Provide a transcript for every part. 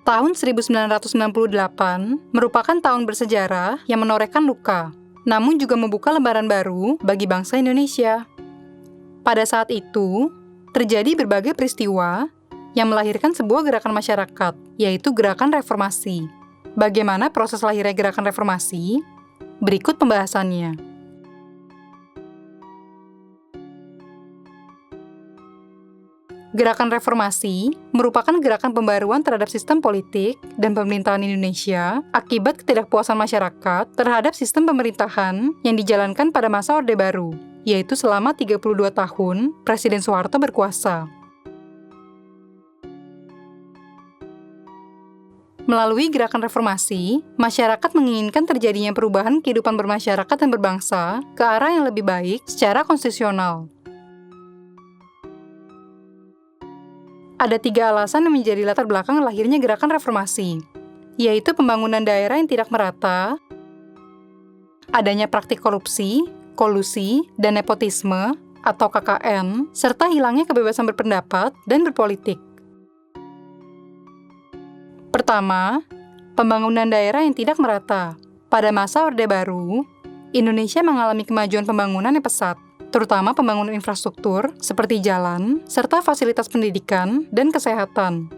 Tahun 1998 merupakan tahun bersejarah yang menorehkan luka, namun juga membuka lembaran baru bagi bangsa Indonesia. Pada saat itu, terjadi berbagai peristiwa yang melahirkan sebuah gerakan masyarakat, yaitu Gerakan Reformasi. Bagaimana proses lahirnya Gerakan Reformasi? Berikut pembahasannya. Gerakan Reformasi merupakan gerakan pembaruan terhadap sistem politik dan pemerintahan Indonesia akibat ketidakpuasan masyarakat terhadap sistem pemerintahan yang dijalankan pada masa Orde Baru, yaitu selama 32 tahun Presiden Soeharto berkuasa. Melalui gerakan reformasi, masyarakat menginginkan terjadinya perubahan kehidupan bermasyarakat dan berbangsa ke arah yang lebih baik secara konstitusional. Ada 3 alasan yang menjadi latar belakang lahirnya gerakan reformasi, yaitu pembangunan daerah yang tidak merata, adanya praktik korupsi, kolusi, dan nepotisme atau KKN, serta hilangnya kebebasan berpendapat dan berpolitik. Pertama, pembangunan daerah yang tidak merata. Pada masa Orde Baru, Indonesia mengalami kemajuan pembangunan yang pesat, terutama pembangunan infrastruktur seperti jalan, serta fasilitas pendidikan dan kesehatan.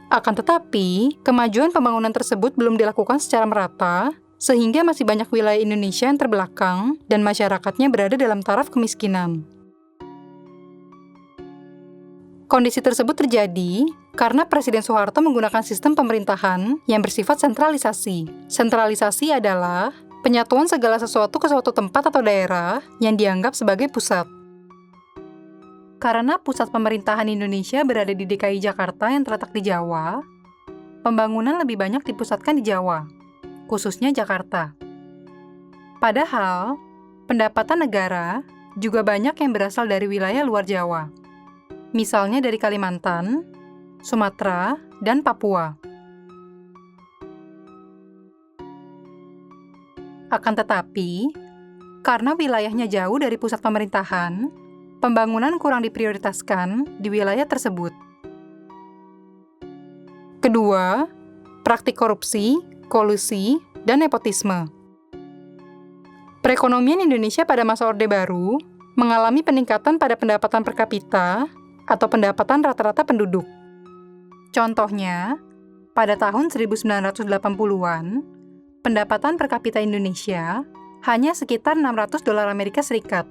Akan tetapi, kemajuan pembangunan tersebut belum dilakukan secara merata, sehingga masih banyak wilayah Indonesia yang terbelakang dan masyarakatnya berada dalam taraf kemiskinan. Kondisi tersebut terjadi karena Presiden Soeharto menggunakan sistem pemerintahan yang bersifat sentralisasi. Sentralisasi adalah penyatuan segala sesuatu ke suatu tempat atau daerah yang dianggap sebagai pusat. Karena pusat pemerintahan Indonesia berada di DKI Jakarta yang terletak di Jawa, pembangunan lebih banyak dipusatkan di Jawa, khususnya Jakarta. Padahal, pendapatan negara juga banyak yang berasal dari wilayah luar Jawa, misalnya dari Kalimantan, Sumatera, dan Papua. Akan tetapi, karena wilayahnya jauh dari pusat pemerintahan, pembangunan kurang diprioritaskan di wilayah tersebut. Kedua, praktik korupsi, kolusi, dan nepotisme. Perekonomian Indonesia pada masa Orde Baru mengalami peningkatan pada pendapatan per kapita atau pendapatan rata-rata penduduk. Contohnya, pada tahun 1980-an, pendapatan per kapita Indonesia hanya sekitar $600 Amerika Serikat.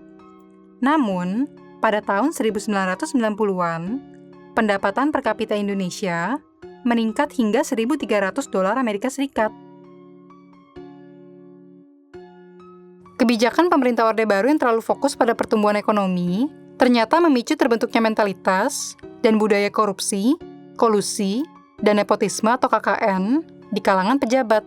Namun, pada tahun 1990-an, pendapatan per kapita Indonesia meningkat hingga $1.300 Amerika Serikat. Kebijakan pemerintah Orde Baru yang terlalu fokus pada pertumbuhan ekonomi ternyata memicu terbentuknya mentalitas dan budaya korupsi, kolusi, dan nepotisme atau KKN di kalangan pejabat.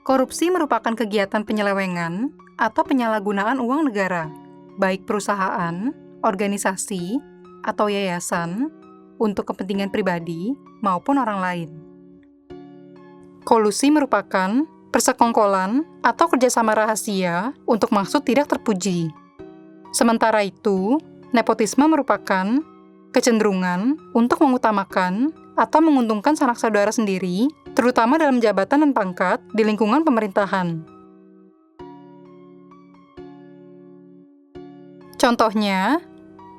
Korupsi merupakan kegiatan penyelewengan atau penyalahgunaan uang negara, baik perusahaan, organisasi, atau yayasan, untuk kepentingan pribadi maupun orang lain. Kolusi merupakan persekongkolan atau kerjasama rahasia untuk maksud tidak terpuji. Sementara itu, nepotisme merupakan kecenderungan untuk mengutamakan atau menguntungkan sanak saudara sendiri, terutama dalam jabatan dan pangkat di lingkungan pemerintahan. Contohnya,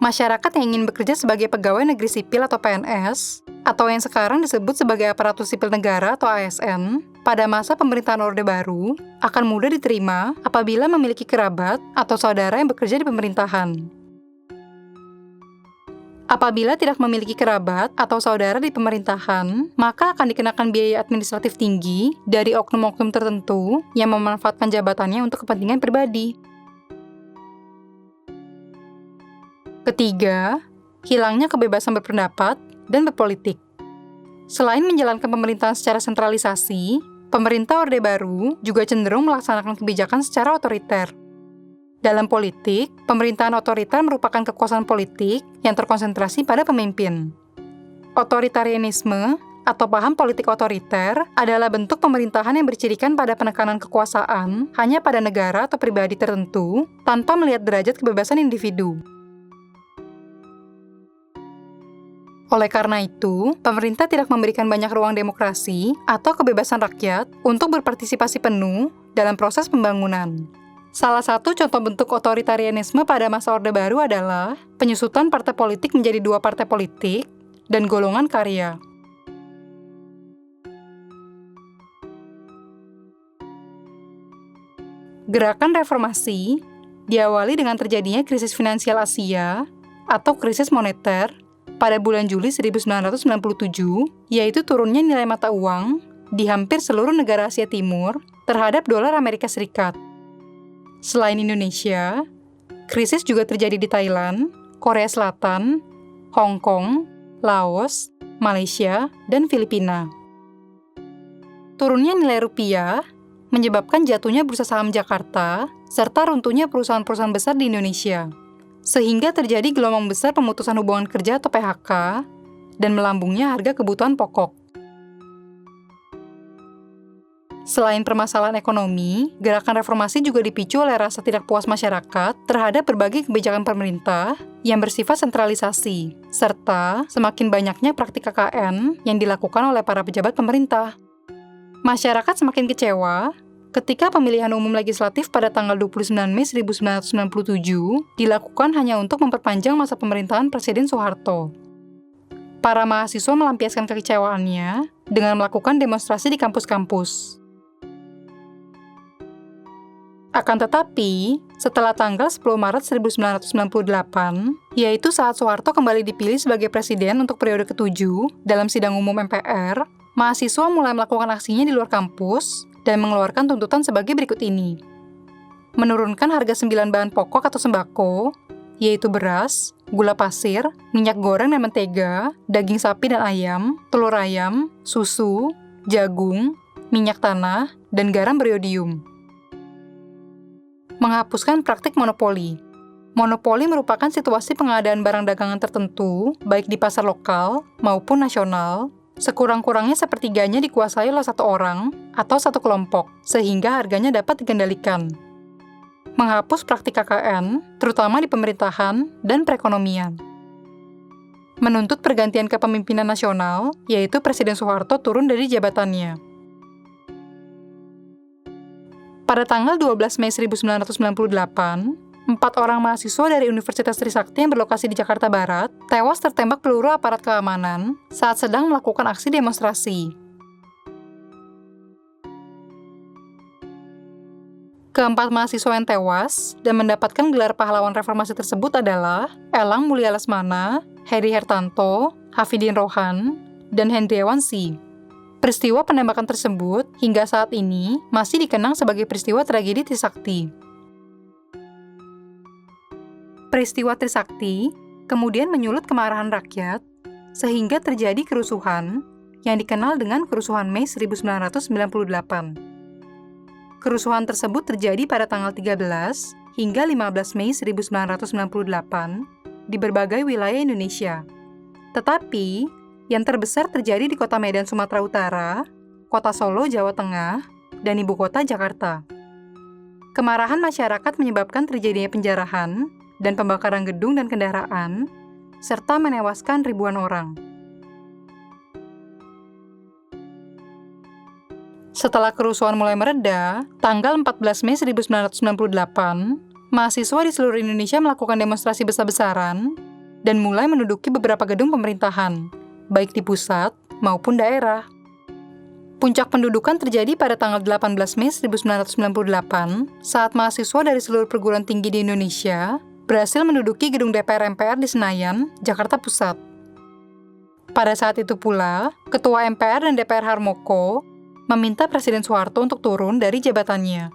masyarakat yang ingin bekerja sebagai pegawai negeri sipil atau PNS, atau yang sekarang disebut sebagai aparatur sipil negara atau ASN, pada masa pemerintahan Orde Baru akan mudah diterima apabila memiliki kerabat atau saudara yang bekerja di pemerintahan. Apabila tidak memiliki kerabat atau saudara di pemerintahan, maka akan dikenakan biaya administratif tinggi dari oknum-oknum tertentu yang memanfaatkan jabatannya untuk kepentingan pribadi. Ketiga, hilangnya kebebasan berpendapat dan berpolitik. Selain menjalankan pemerintahan secara sentralisasi, pemerintah Orde Baru juga cenderung melaksanakan kebijakan secara otoriter. Dalam politik, pemerintahan otoriter merupakan kekuasaan politik yang terkonsentrasi pada pemimpin. Otoritarianisme atau paham politik otoriter adalah bentuk pemerintahan yang bercirikan pada penekanan kekuasaan hanya pada negara atau pribadi tertentu tanpa melihat derajat kebebasan individu. Oleh karena itu, pemerintah tidak memberikan banyak ruang demokrasi atau kebebasan rakyat untuk berpartisipasi penuh dalam proses pembangunan. Salah satu contoh bentuk otoritarianisme pada masa Orde Baru adalah penyusutan partai politik menjadi 2 partai politik dan golongan karya. Gerakan reformasi diawali dengan terjadinya krisis finansial Asia atau krisis moneter pada bulan Juli 1997, yaitu turunnya nilai mata uang di hampir seluruh negara Asia Timur terhadap dolar Amerika Serikat. Selain Indonesia, krisis juga terjadi di Thailand, Korea Selatan, Hong Kong, Laos, Malaysia, dan Filipina. Turunnya nilai rupiah menyebabkan jatuhnya bursa saham Jakarta, serta runtuhnya perusahaan-perusahaan besar di Indonesia, sehingga terjadi gelombang besar pemutusan hubungan kerja atau PHK, dan melambungnya harga kebutuhan pokok. Selain permasalahan ekonomi, gerakan reformasi juga dipicu oleh rasa tidak puas masyarakat terhadap berbagai kebijakan pemerintah yang bersifat sentralisasi, serta semakin banyaknya praktik KKN yang dilakukan oleh para pejabat pemerintah. Masyarakat semakin kecewa ketika pemilihan umum legislatif pada tanggal 29 Mei 1997 dilakukan hanya untuk memperpanjang masa pemerintahan Presiden Soeharto. Para mahasiswa melampiaskan kekecewaannya dengan melakukan demonstrasi di kampus-kampus. Akan tetapi, setelah tanggal 10 Maret 1998, yaitu saat Soeharto kembali dipilih sebagai presiden untuk periode ke-7 dalam sidang umum MPR, mahasiswa mulai melakukan aksinya di luar kampus dan mengeluarkan tuntutan sebagai berikut ini. Menurunkan harga 9 bahan pokok atau sembako, yaitu beras, gula pasir, minyak goreng dan mentega, daging sapi dan ayam, telur ayam, susu, jagung, minyak tanah, dan garam beriodium. Menghapuskan praktik monopoli. Monopoli merupakan situasi pengadaan barang dagangan tertentu, baik di pasar lokal maupun nasional, sekurang-kurangnya sepertiganya dikuasai oleh satu orang atau satu kelompok, sehingga harganya dapat dikendalikan. Menghapus praktik KKN, terutama di pemerintahan dan perekonomian. Menuntut pergantian kepemimpinan nasional, yaitu Presiden Soeharto turun dari jabatannya. Pada tanggal 12 Mei 1998, 4 orang mahasiswa dari Universitas Trisakti yang berlokasi di Jakarta Barat tewas tertembak peluru aparat keamanan saat sedang melakukan aksi demonstrasi. Keempat mahasiswa yang tewas dan mendapatkan gelar pahlawan reformasi tersebut adalah Elang Mulia Lesmana, Heri Hertanto, Hafidin Rohan, dan Hendriawan Si. Peristiwa penembakan tersebut hingga saat ini masih dikenang sebagai peristiwa tragedi Trisakti. Peristiwa Trisakti kemudian menyulut kemarahan rakyat, sehingga terjadi kerusuhan yang dikenal dengan Kerusuhan Mei 1998. Kerusuhan tersebut terjadi pada tanggal 13 hingga 15 Mei 1998 di berbagai wilayah Indonesia. Tetapi, yang terbesar terjadi di Kota Medan, Sumatera Utara, Kota Solo, Jawa Tengah, dan Ibu Kota Jakarta. Kemarahan masyarakat menyebabkan terjadinya penjarahan dan pembakaran gedung dan kendaraan, serta menewaskan ribuan orang. Setelah kerusuhan mulai mereda, tanggal 14 Mei 1998, mahasiswa di seluruh Indonesia melakukan demonstrasi besar-besaran dan mulai menduduki beberapa gedung pemerintahan, baik di pusat maupun daerah. Puncak pendudukan terjadi pada tanggal 18 Mei 1998 saat mahasiswa dari seluruh perguruan tinggi di Indonesia berhasil menduduki gedung DPR MPR di Senayan, Jakarta Pusat. Pada saat itu pula, Ketua MPR dan DPR Harmoko meminta Presiden Soeharto untuk turun dari jabatannya.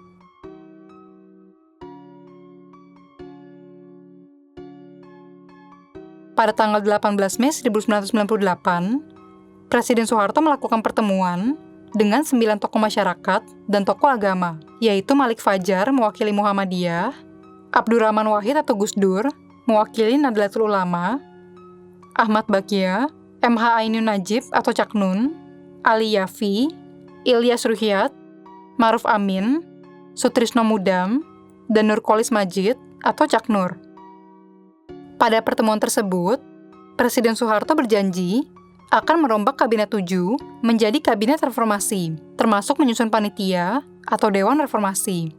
Pada tanggal 18 Mei 1998, Presiden Soeharto melakukan pertemuan dengan 9 tokoh masyarakat dan tokoh agama, yaitu Malik Fajar mewakili Muhammadiyah, Abdurrahman Wahid atau Gus Dur mewakili Nahdlatul Ulama, Ahmad Bagja, MH Ainun Najib atau Cak Nun, Ali Yafi, Ilyas Ruhyat, Maruf Amin, Sutrisno Mudam, dan Nurkolis Majid atau Cak Nur. Pada pertemuan tersebut, Presiden Soeharto berjanji akan merombak Kabinet 7 menjadi Kabinet Reformasi, termasuk menyusun panitia atau Dewan Reformasi.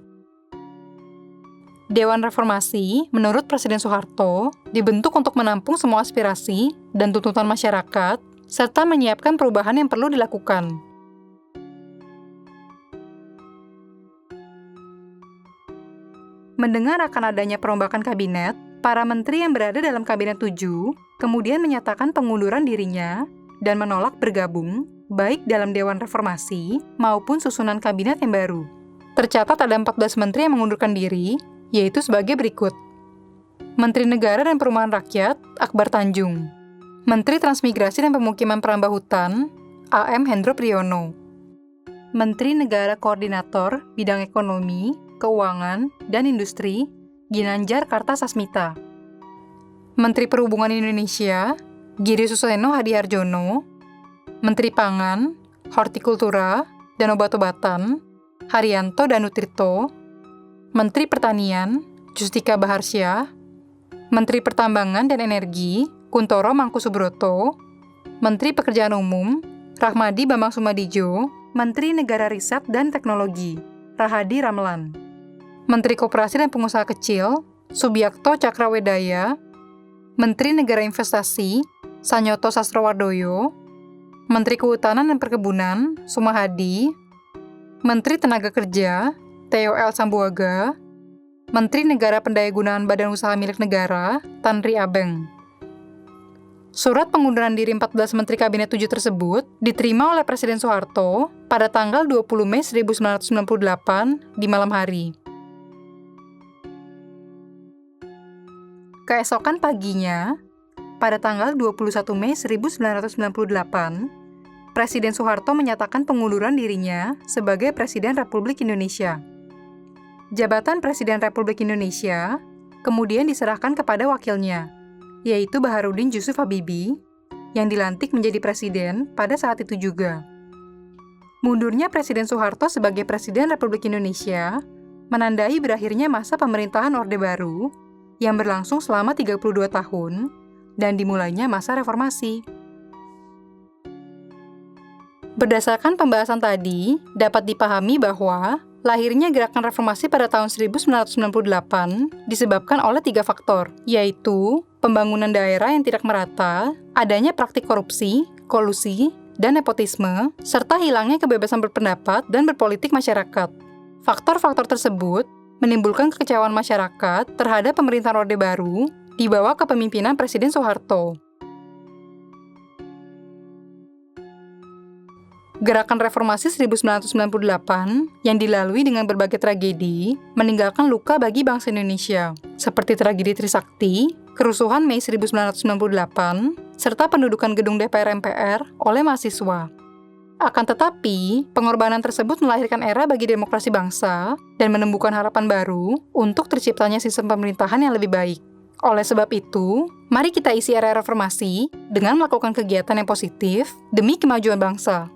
Dewan Reformasi, menurut Presiden Soeharto, dibentuk untuk menampung semua aspirasi dan tuntutan masyarakat, serta menyiapkan perubahan yang perlu dilakukan. Mendengar akan adanya perombakan kabinet, para menteri yang berada dalam Kabinet 7 kemudian menyatakan pengunduran dirinya dan menolak bergabung, baik dalam Dewan Reformasi maupun susunan kabinet yang baru. Tercatat ada 14 menteri yang mengundurkan diri, yaitu sebagai berikut. Menteri Negara dan Perumahan Rakyat, Akbar Tanjung. Menteri Transmigrasi dan Pemukiman Perambah Hutan, A.M. Hendro Priyono. Menteri Negara Koordinator Bidang Ekonomi, Keuangan, dan Industri, Ginanjar Kartasasmita. Menteri Perhubungan Indonesia, Giri Suseno Hadiharjono. Menteri Pangan, Hortikultura, dan Obat-obatan, Haryanto Danutirto. Menteri Pertanian, Justika Baharsyah. Menteri Pertambangan dan Energi, Kuntoro Mangkusubroto. Menteri Pekerjaan Umum, Rahmadi Bambang Sumadijo. Menteri Negara Riset dan Teknologi, Rahadi Ramlan. Menteri Koperasi dan Pengusaha Kecil, Subiakto Cakrawedaya. Menteri Negara Investasi, Sanyoto Sastrowardoyo. Menteri Kehutanan dan Perkebunan, Sumahadi. Menteri Tenaga Kerja, Theo L. Sambuaga. Menteri Negara Pendayagunaan Badan Usaha Milik Negara, Tanri Abeng. Surat pengunduran diri 14 Menteri Kabinet 7 tersebut diterima oleh Presiden Soeharto pada tanggal 20 Mei 1998 di malam hari. Keesokan paginya, pada tanggal 21 Mei 1998, Presiden Soeharto menyatakan pengunduran dirinya sebagai Presiden Republik Indonesia. Jabatan Presiden Republik Indonesia kemudian diserahkan kepada wakilnya, yaitu Baharudin Jusuf Habibie, yang dilantik menjadi presiden pada saat itu juga. Mundurnya Presiden Soeharto sebagai Presiden Republik Indonesia menandai berakhirnya masa pemerintahan Orde Baru yang berlangsung selama 32 tahun dan dimulainya masa reformasi. Berdasarkan pembahasan tadi, dapat dipahami bahwa lahirnya gerakan reformasi pada tahun 1998 disebabkan oleh 3 faktor, yaitu pembangunan daerah yang tidak merata, adanya praktik korupsi, kolusi, dan nepotisme, serta hilangnya kebebasan berpendapat dan berpolitik masyarakat. Faktor-faktor tersebut menimbulkan kekecewaan masyarakat terhadap pemerintahan Orde Baru di bawah kepemimpinan Presiden Soeharto. Gerakan Reformasi 1998 yang dilalui dengan berbagai tragedi meninggalkan luka bagi bangsa Indonesia, seperti tragedi Trisakti, kerusuhan Mei 1998, serta pendudukan gedung DPR MPR oleh mahasiswa. Akan tetapi, pengorbanan tersebut melahirkan era bagi demokrasi bangsa dan menemukan harapan baru untuk terciptanya sistem pemerintahan yang lebih baik. Oleh sebab itu, mari kita isi era reformasi dengan melakukan kegiatan yang positif demi kemajuan bangsa.